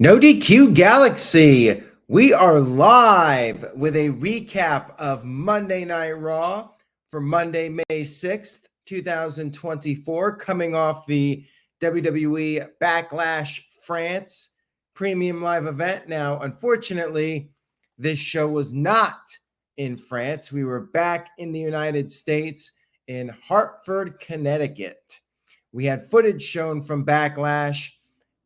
No DQ Galaxy. We are live with a recap of Monday Night Raw for Monday, May 6th, 2024, coming off the WWE Backlash France premium live event. Now, unfortunately, this show was not in France. We were back in the United States in Hartford, Connecticut. We had footage shown from Backlash.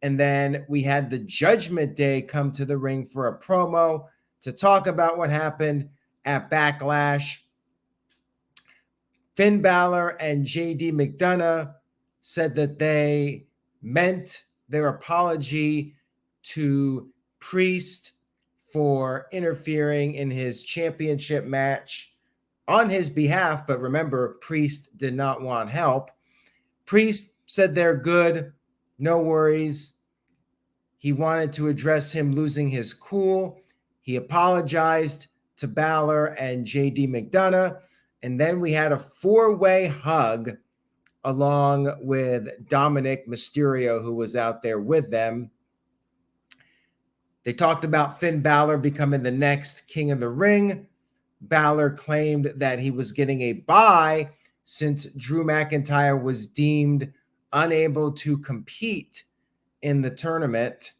And then we had the Judgment Day come to the ring for a promo to talk about what happened at Backlash. Finn Balor and JD McDonough said that they meant their apology to Priest for interfering in his championship match on his behalf. But remember, Priest did not want help. Priest said they're good. No worries. He wanted to address him losing his cool. He apologized to Balor and JD McDonough. And then we had a four-way hug along with Dominic Mysterio, who was out there with them. They talked about Finn Balor becoming the next King of the Ring. Balor claimed that he was getting a bye since Drew McIntyre was deemed unable to compete in the tournament.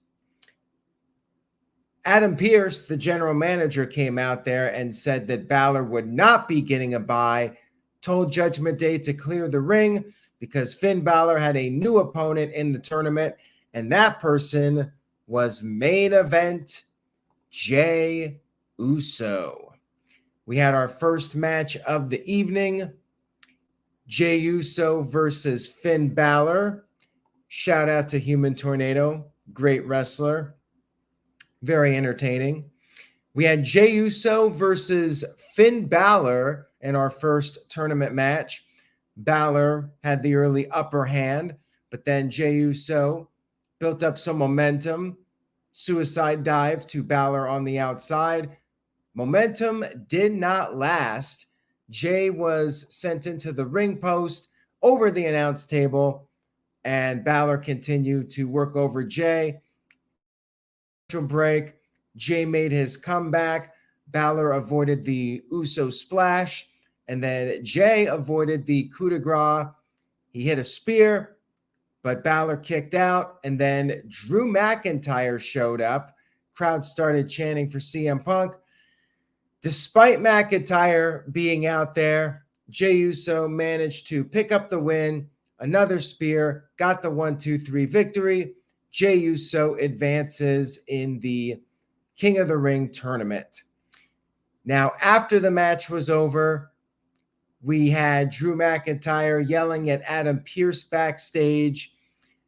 Adam Pearce, the general manager, came out there and said that Balor would not be getting a bye, told Judgment Day to clear the ring because Finn Balor had a new opponent in the tournament, and that person was main event Jey Uso. We had our first match of the evening, Jey Uso versus Finn Balor. Shout out to Human Tornado, great wrestler, very entertaining. We had Jey Uso versus Finn Balor in our first tournament match. Balor had the early upper hand, but then Jey Uso built up some momentum, suicide dive to Balor on the outside. Momentum did not last. Jey was sent into the ring post over the announce table, and Balor continued to work over Jey. Break. Jey made his comeback. Balor avoided the Uso splash, and then Jey avoided the coup de grace. He hit a spear, but Balor kicked out, and then Drew McIntyre showed up. Crowd started chanting for CM Punk. Despite McIntyre being out there, Jey Uso managed to pick up the win. Another spear, got the 1-2-3 victory. Jey Uso advances in the King of the Ring tournament. Now, after the match was over, we had Drew McIntyre yelling at Adam Pearce backstage,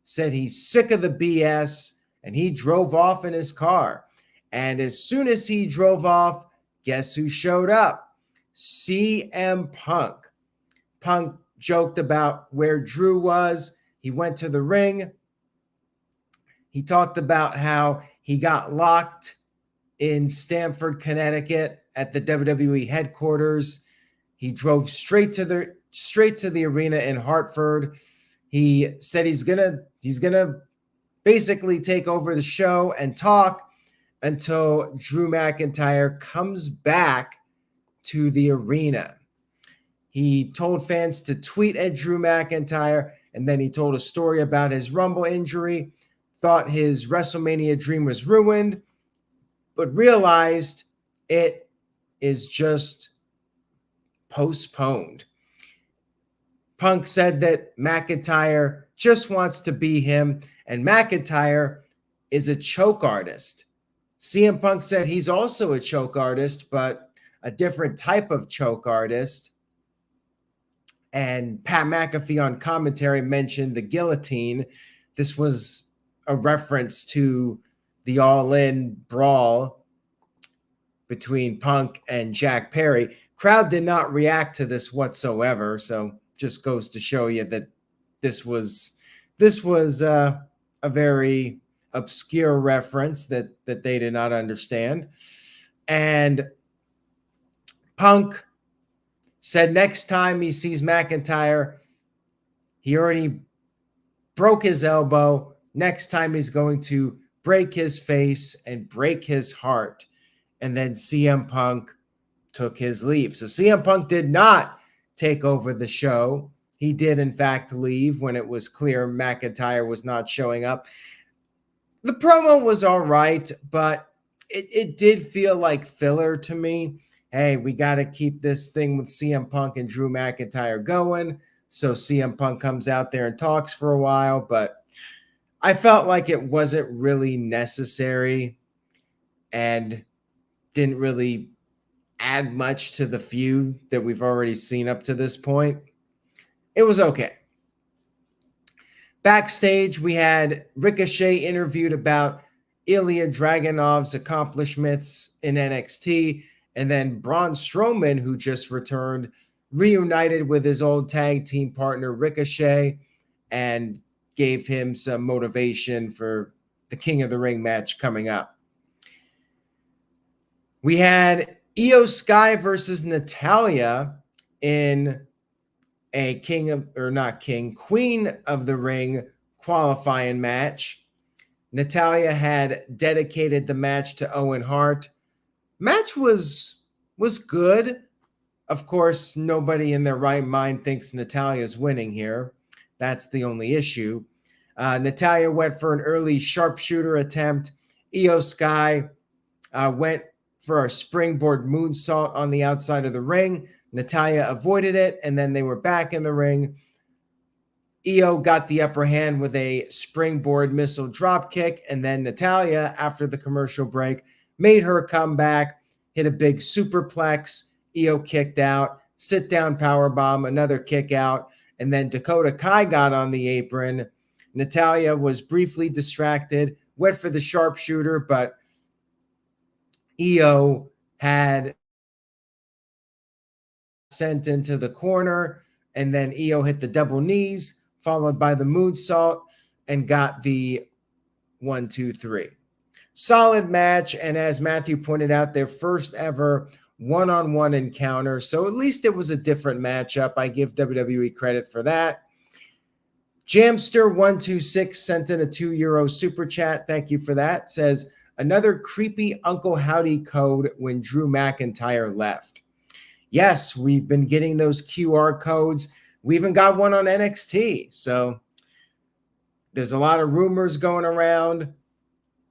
said he's sick of the BS, and he drove off in his car. And as soon as he drove off, guess who showed up? CM Punk. Punk joked about where Drew was. He went to the ring. He talked about how he got locked in Stamford, Connecticut at the WWE headquarters. He drove straight to the arena in Hartford. He said he's gonna basically take over the show and talk until Drew McIntyre comes back to the arena. He told fans to tweet at Drew McIntyre, and then he told a story about his Rumble injury, thought his WrestleMania dream was ruined, but realized it is just postponed. Punk said that McIntyre just wants to be him, and McIntyre is a choke artist. CM Punk said he's also a choke artist, but a different type of choke artist. And Pat McAfee on commentary mentioned the guillotine. This was a reference to the All-In brawl between Punk and Jack Perry. Crowd did not react to this whatsoever, so just goes to show you that this was a very obscure reference that they did not understand. And Punk said next time he sees McIntyre, he already broke his elbow. Next time he's going to break his face and break his heart. And then CM Punk took his leave. So CM Punk did not take over the show. He did, in fact, leave when it was clear McIntyre was not showing up. The promo was all right, but it did feel like filler to me. Hey, we got to keep this thing with CM Punk and Drew McIntyre going. So CM Punk comes out there and talks for a while, but I felt like it wasn't really necessary and didn't really add much to the feud that we've already seen up to this point. It was okay. Backstage, we had Ricochet interviewed about Ilja Dragunov's accomplishments in NXT, and then Braun Strowman, who just returned, reunited with his old tag team partner Ricochet and gave him some motivation for the King of the Ring match coming up. We had Io Sky versus Natalya in a Queen of the Ring qualifying match. Natalya had dedicated the match to Owen Hart. Match was good. Of course, nobody in their right mind thinks Natalya's winning here. That's the only issue. Natalya went for an early sharpshooter attempt. Io Sky went for a springboard moonsault on the outside of the ring. Natalya avoided it, and then they were back in the ring. Io got the upper hand with a springboard missile drop kick, and then Natalya, after the commercial break, made her come back, hit a big superplex. Io kicked out, sit-down powerbomb, another kick out, and then Dakota Kai got on the apron. Natalya was briefly distracted, went for the sharpshooter, but Io had sent into the corner, and then Io hit the double knees, followed by the moonsault, and got the 1, 2, 3. Solid match, and as Matthew pointed out, their first ever one-on-one encounter, so at least it was a different matchup. I give WWE credit for that. Jamster126 sent in a €2 super chat. Thank you for that. Says, another creepy Uncle Howdy code when Drew McIntyre left. Yes, we've been getting those QR codes. We even got one on NXT. So there's a lot of rumors going around.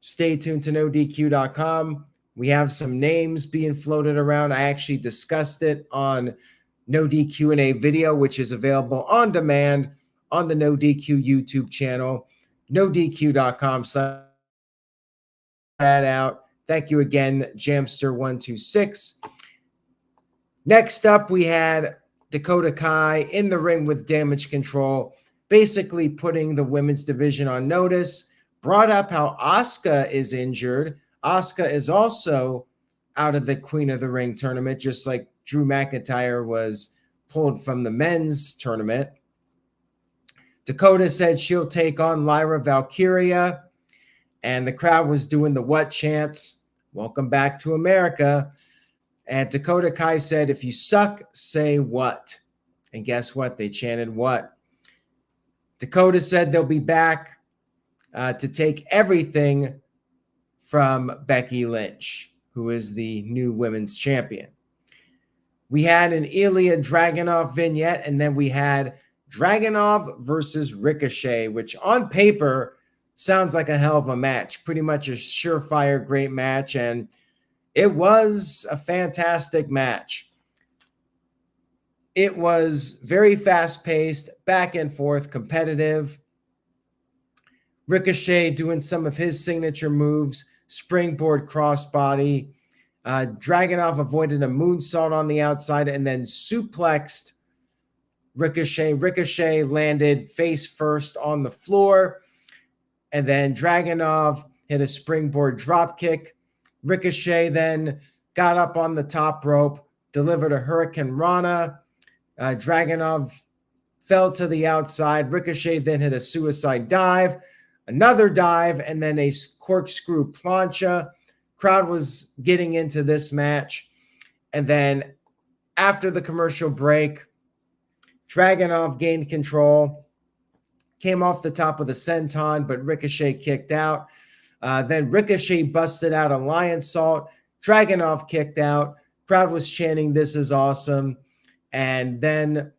Stay tuned to NoDQ.com. We have some names being floated around. I actually discussed it on No DQ&A video, which is available on demand on the No DQ YouTube channel. NoDQ.com. That out. Thank you again, Jamster126. Next up, we had Dakota Kai in the ring with Damage Control, basically putting the women's division on notice. Brought up how Asuka is injured. Asuka is also out of the Queen of the Ring tournament, just like Drew McIntyre was pulled from the men's tournament. Dakota said she'll take on Lyra Valkyria, and the crowd was doing the what chants. Welcome back to America. And Dakota Kai said, if you suck, say what? And guess what? They chanted what? Dakota said they'll be back to take everything from Becky Lynch, who is the new women's champion. We had an Ilja Dragunov vignette, and then we had Dragonov versus Ricochet, which on paper sounds like a hell of a match. Pretty much a surefire great match, and it was a fantastic match. It was very fast-paced, back and forth, competitive. Ricochet doing some of his signature moves, springboard crossbody. Dragunov avoided a moonsault on the outside and then suplexed Ricochet. Ricochet landed face first on the floor, and then Dragunov hit a springboard dropkick. Ricochet then got up on the top rope, delivered a Hurricane Rana. Dragunov fell to the outside. Ricochet then hit a suicide dive, another dive, and then a corkscrew plancha. Crowd was getting into this match. And then after the commercial break, Dragunov gained control, came off the top of the senton, but Ricochet kicked out. Then Ricochet busted out a lion salt. Dragunov kicked out. Crowd was chanting, "This is awesome." And then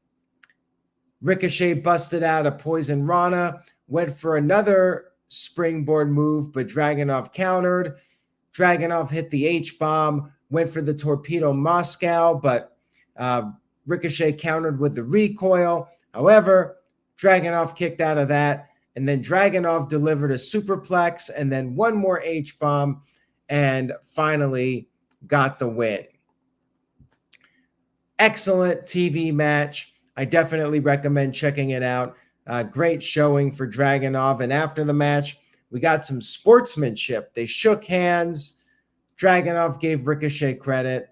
Ricochet busted out a poison Rana, went for another springboard move, but Dragunov countered. Dragunov hit the H-bomb, went for the torpedo Moscow, but Ricochet countered with the recoil. However, Dragunov kicked out of that, and then Dragunov delivered a superplex and then one more H-bomb and finally got the win. Excellent TV match. I definitely recommend checking it out. Great showing for Dragunov. And after the match, we got some sportsmanship. They shook hands. Dragunov gave Ricochet credit.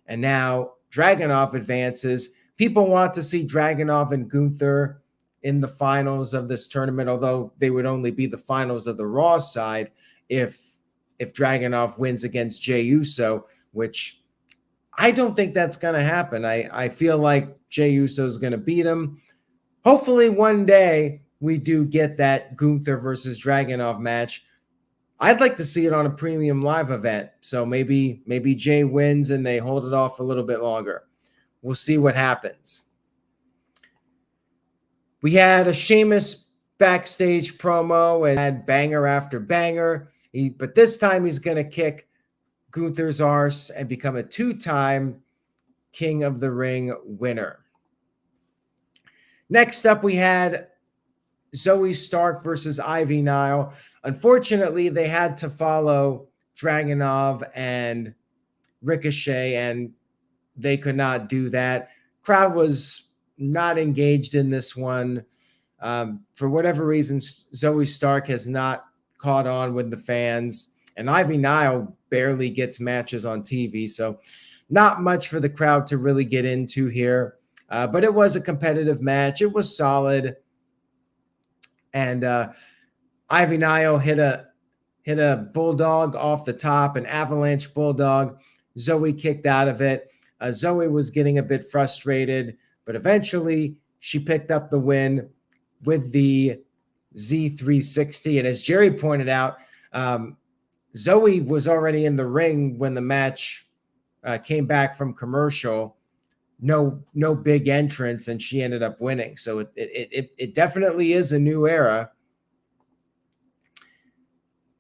And now Dragunov advances. People want to see Dragunov and Gunther in the finals of this tournament, although they would only be the finals of the Raw side if Dragunov wins against Jey Uso, which I don't think that's going to happen. I feel like Jey Uso is going to beat him. Hopefully one day we do get that Gunther versus Dragunov match. I'd like to see it on a premium live event. So maybe Jey wins and they hold it off a little bit longer. We'll see what happens. We had a Sheamus backstage promo and had banger after banger. But this time he's going to kick Gunther's arse and become a two-time King of the Ring winner. Next up, we had Zoe Stark versus Ivy Nile. Unfortunately, they had to follow Dragonov and Ricochet, and they could not do that. Crowd was not engaged in this one. For whatever reason, Zoe Stark has not caught on with the fans, and Ivy Nile barely gets matches on TV, so not much for the crowd to really get into here. But it was a competitive match. It was solid. And Ivy Nile hit a bulldog off the top, an avalanche bulldog. Zoe kicked out of it. Zoe was getting a bit frustrated, but eventually she picked up the win with the Z360. And as Jerry pointed out, Zoe was already in the ring when the match came back from commercial. No big entrance, and she ended up winning. So it definitely is a new era.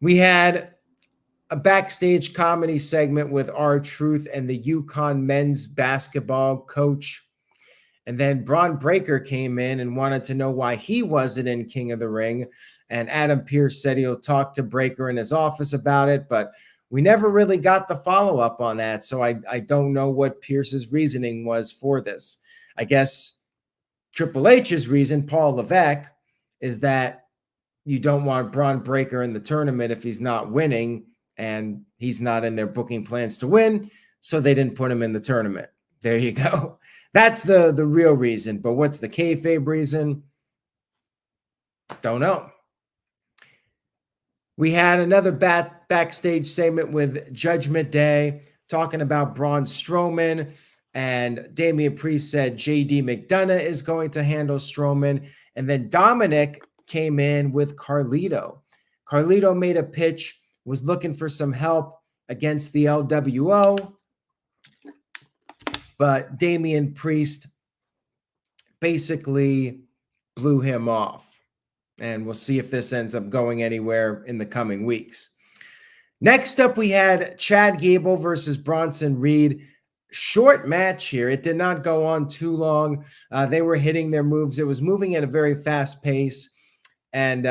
We had a backstage comedy segment with R-Truth and the UConn men's basketball coach. And then Braun Breaker came in and wanted to know why he wasn't in King of the Ring. And Adam Pearce said he'll talk to Breaker in his office about it, but we never really got the follow-up on that, so I don't know what Pearce's reasoning was for this. I guess Triple H's reason, Paul Levesque, is that you don't want Braun Breaker in the tournament if he's not winning, and he's not in their booking plans to win, so they didn't put him in the tournament. There you go. That's the real reason, but what's the kayfabe reason? Don't know. We had another backstage segment with Judgment Day talking about Braun Strowman, and Damian Priest said JD McDonough is going to handle Strowman. And then Dominic came in with Carlito. Carlito made a pitch, was looking for some help against the LWO, but Damian Priest basically blew him off. And we'll see if this ends up going anywhere in the coming weeks. Next up, we had Chad Gable versus Bronson Reed. Short match here. It did not go on too long. They were hitting their moves. It was moving at a very fast pace. And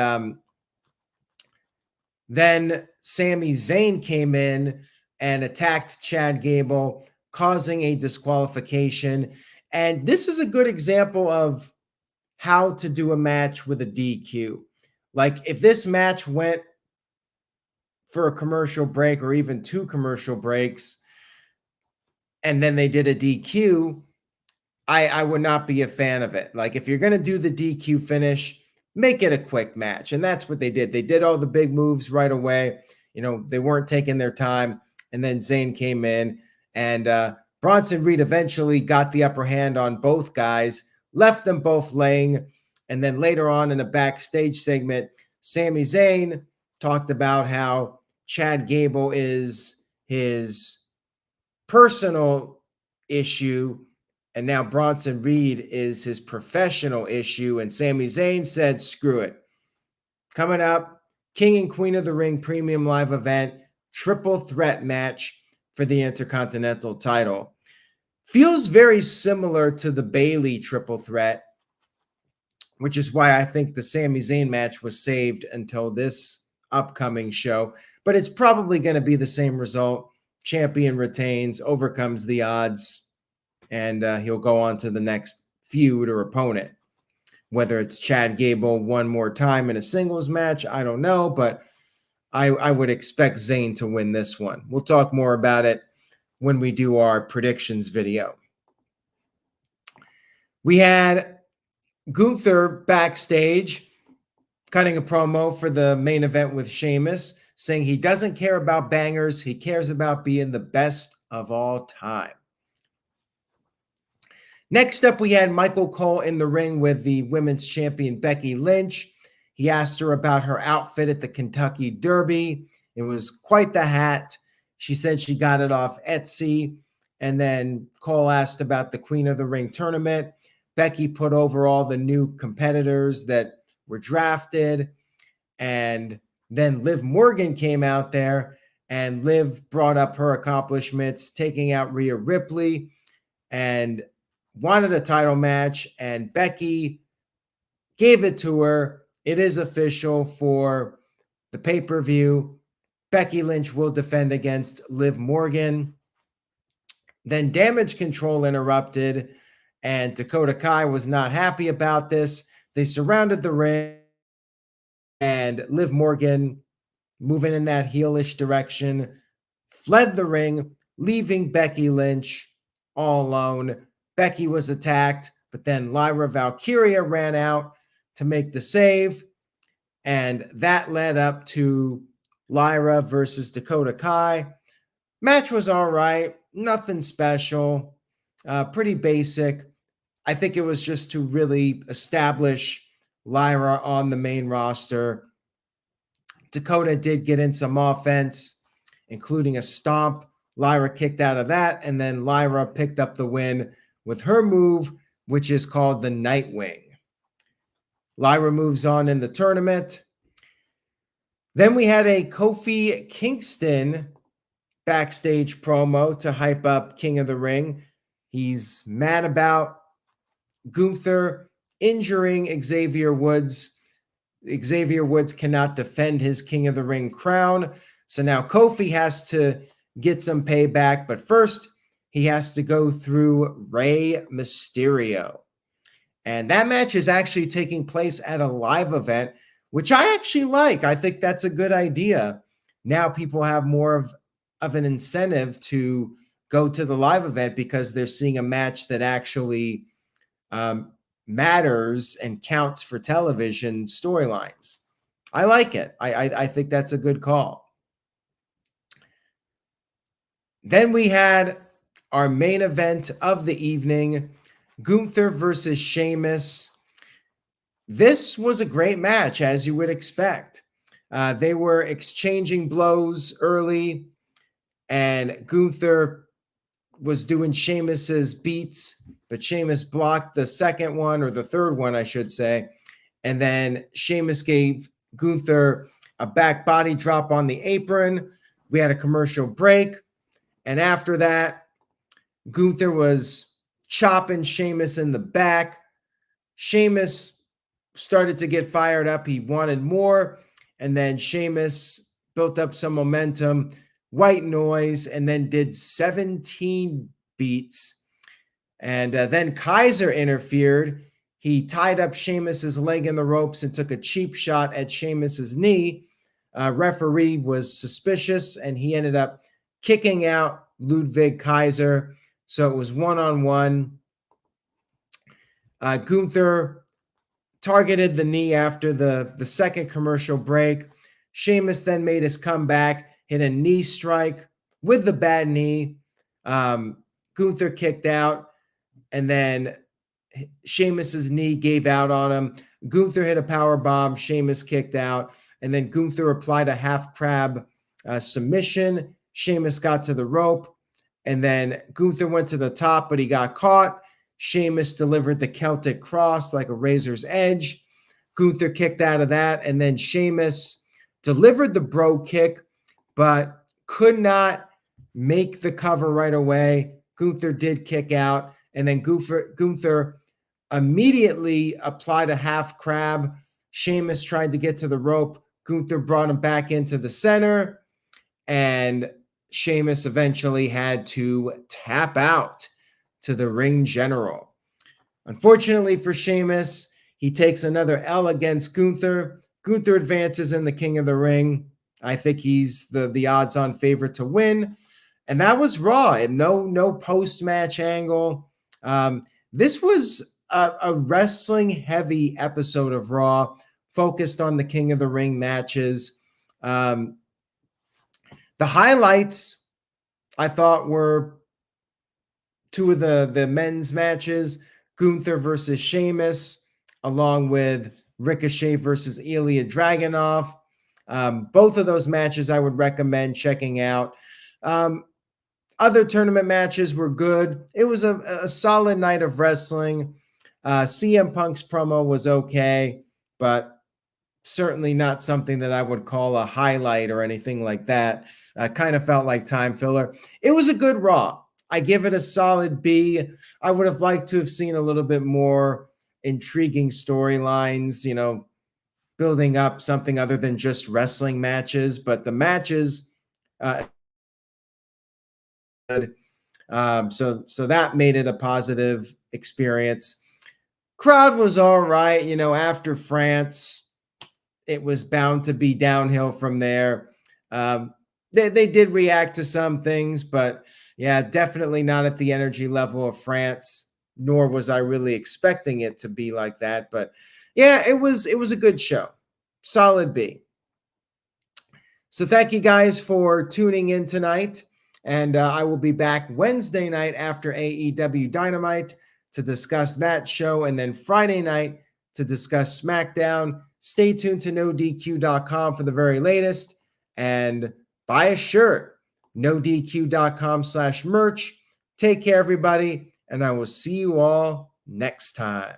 then Sami Zayn came in and attacked Chad Gable, causing a disqualification. And this is a good example of how to do a match with a DQ. Like if this match went for a commercial break or even 2 commercial breaks, and then they did a DQ, I would not be a fan of it. Like if you're going to do the DQ finish, make it a quick match. And that's what they did. They did all the big moves right away. You know, they weren't taking their time. And then Zayn came in, and Bronson Reed eventually got the upper hand on both guys, left them both laying. And then later on in a backstage segment, Sami Zayn talked about how Chad Gable is his personal issue, and now Bronson Reed is his professional issue. And Sami Zayn said, screw it. Coming up, King and Queen of the Ring Premium Live Event, triple threat match for the Intercontinental title. Feels very similar to the Bayley triple threat, which is why I think the Sami Zayn match was saved until this upcoming show. But it's probably going to be the same result. Champion retains, overcomes the odds, and he'll go on to the next feud or opponent. Whether it's Chad Gable one more time in a singles match, I don't know, but I would expect Zayn to win this one. We'll talk more about it when we do our predictions video. We had Gunther backstage cutting a promo for the main event with Sheamus, saying he doesn't care about bangers. He cares about being the best of all time. Next up, we had Michael Cole in the ring with the women's champion Becky Lynch. He asked her about her outfit at the Kentucky Derby. It was quite the hat. She said she got it off Etsy. And then Cole asked about the Queen of the Ring tournament. Becky put over all the new competitors that were drafted. And then Liv Morgan came out there, and Liv brought up her accomplishments, taking out Rhea Ripley, and wanted a title match, and Becky gave it to her. It is official for the pay-per-view. Becky Lynch will defend against Liv Morgan. Then Damage Control interrupted, and Dakota Kai was not happy about this. They surrounded the ring, and Liv Morgan, moving in that heelish direction, fled the ring, leaving Becky Lynch all alone. Becky was attacked, but then Lyra Valkyria ran out to make the save, and that led up to Lyra versus Dakota Kai. Match was all right, nothing special, pretty basic. I think it was just to really establish Lyra on the main roster. Dakota did get in some offense, including a stomp. Lyra kicked out of that, and then Lyra picked up the win with her move, which is called the Nightwing. Lyra moves on in the tournament. Then we had a Kofi Kingston backstage promo to hype up King of the Ring. He's mad about Gunther injuring Xavier Woods. Xavier Woods cannot defend his King of the Ring crown. So now Kofi has to get some payback. But first, he has to go through Rey Mysterio. And that match is actually taking place at a live event, which I actually like. I think that's a good idea. Now people have more of an incentive to go to the live event because they're seeing a match that actually matters and counts for television storylines. I like it. I think that's a good call. Then we had our main event of the evening, Gunther versus Sheamus. This was a great match, as you would expect. They were exchanging blows early, and Gunther was doing Sheamus's beats, but Sheamus blocked the second one, or the third one, I should say. And then Sheamus gave Gunther a back body drop on the apron. We had a commercial break. And after that, Gunther was chopping Sheamus in the back. Sheamus started to get fired up. He wanted more. And then Sheamus built up some momentum, white noise, and then did 17 beats. And then Kaiser interfered. He tied up Sheamus's leg in the ropes and took a cheap shot at Sheamus's knee. Referee was suspicious, and he ended up kicking out Ludwig Kaiser. So it was one-on-one. Gunther targeted the knee after the second commercial break. Sheamus then made his comeback, hit a knee strike with the bad knee. Gunther kicked out, and then Sheamus's knee gave out on him. Gunther hit a power bomb. Sheamus kicked out. and then Gunther applied a half crab submission. Sheamus got to the rope, and then Gunther went to the top, but he got caught. Sheamus delivered the Celtic cross like a razor's edge. Gunther kicked out of that, and then Sheamus delivered the bro kick, but could not make the cover right away. Gunther did kick out, and then Gunther immediately applied a half crab. Sheamus tried to get to the rope. Gunther brought him back into the center, and Sheamus eventually had to tap out to the ring general. Unfortunately for Sheamus, he takes another L against Gunther. Gunther advances in the King of the Ring. I think he's the odds-on favorite to win. And that was Raw, and no post-match angle. This was a wrestling-heavy episode of Raw, focused on the King of the Ring matches. The highlights, I thought, were two of the men's matches, Gunther versus Sheamus, along with Ricochet versus Ilja Dragunov. Both of those matches I would recommend checking out. Other tournament matches were good. It was a solid night of wrestling. CM Punk's promo was okay, but certainly not something that I would call a highlight or anything like that. Kind of felt like time filler. It was a good Raw. I give it a solid B. I would have liked to have seen a little bit more intriguing storylines, building up something other than just wrestling matches. But the matches, so that made it a positive experience. Crowd was all right. After France, it was bound to be downhill from there. They did react to some things, but yeah, definitely not at the energy level of France, nor was I really expecting it to be like that. But yeah, it was a good show. Solid B. So thank you guys for tuning in tonight. And I will be back Wednesday night after AEW Dynamite to discuss that show, and then Friday night to discuss SmackDown. Stay tuned to NoDQ.com for the very latest, and buy a shirt, NoDQ.com/merch. Take care, everybody, and I will see you all next time.